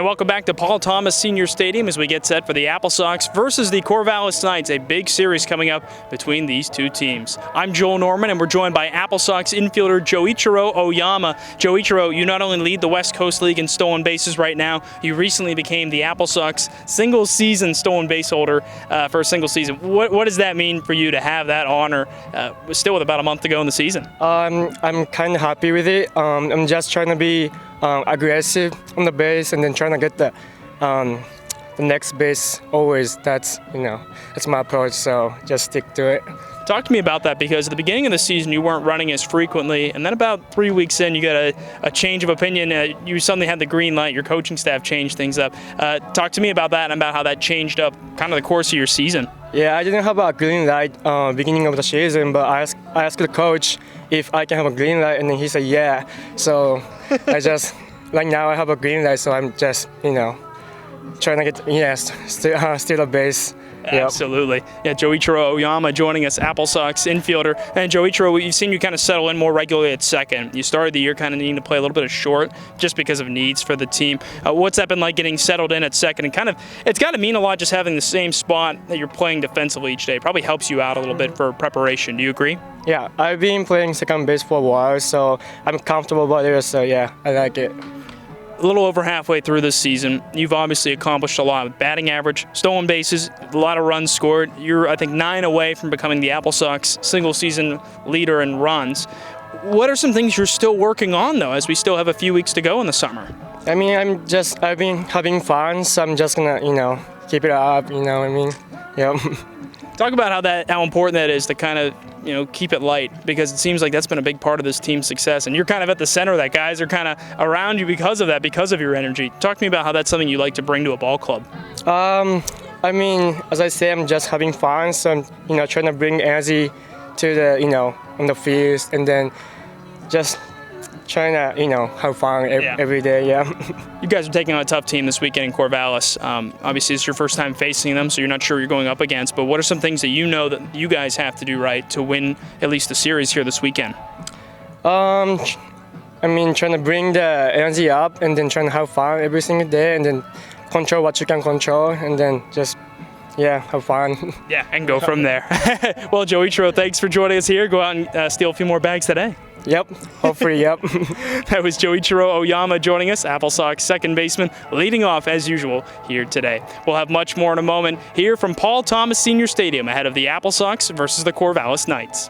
And welcome back to Paul Thomas Senior Stadium as we get set for the Apple Sox versus the Corvallis Knights, a big series coming up between these two teams. I'm Joel Norman, and we're joined by Apple Sox infielder Joichiro Oyama. Joichiro, you not only lead the West Coast League in stolen bases right now, you recently became the Apple Sox single-season stolen base holder for a single season. What does that mean for you to have that honor still with about a month to go in the season? I'm kind of happy with it. I'm just trying to be aggressive on the base and then trying to get the next base always. That's my approach, so just stick to it. Talk to me about that, because at the beginning of the season you weren't running as frequently, and then about 3 weeks in you got a change of opinion. You suddenly had the green light, your coaching staff changed things up. Talk to me about that and about how that changed up kind of the course of your season. Yeah, I didn't have a green light beginning of the season, but I asked the coach if I can have a green light, and then he said yeah. So right now I have a green light, so I'm just trying to get steal a base. Yep. Absolutely. Yeah, Joichiro Oyama joining us, Apple Sox infielder. And Joichiro, we've seen you kind of settle in more regularly at second. You started the year kind of needing to play a little bit of short just because of needs for the team. What's that been like getting settled in at second? And it's got to mean a lot just having the same spot that you're playing defensively each day. It probably helps you out a little bit for preparation. Do you agree? Yeah, I've been playing second base for a while, so I'm comfortable about it. So yeah, I like it. A little over halfway through this season, you've obviously accomplished a lot with batting average, stolen bases, a lot of runs scored. You're, I think, 9 away from becoming the Apple Sox single-season leader in runs. What are some things you're still working on, though, as we still have a few weeks to go in the summer? I mean, I've been having fun, so I'm just gonna, keep it up. You know what I mean? Yep. Talk about how important that is to kind of, keep it light, because it seems like that's been a big part of this team's success, and you're kind of at the center of that. Guys are kind of around you because of that, because of your energy. Talk to me about how that's something you like to bring to a ball club. I mean, as I say, I'm just having fun, so I'm, trying to bring energy to the, on the field, and then just trying to, have fun every day, yeah. You guys are taking on a tough team this weekend in Corvallis. Obviously, it's your first time facing them, so you're not sure you're going up against, but what are some things that that you guys have to do right to win at least the series here this weekend? I mean, trying to bring the energy up and then trying to have fun every single day and then control what you can control and then just, have fun. Yeah, and go from there. Well, Joichiro, thanks for joining us here. Go out and steal a few more bags today. Yep, hopefully, yep. That was Joichiro Oyama joining us, Apple Sox second baseman, leading off as usual here today. We'll have much more in a moment here from Paul Thomas Senior Stadium ahead of the Apple Sox versus the Corvallis Knights.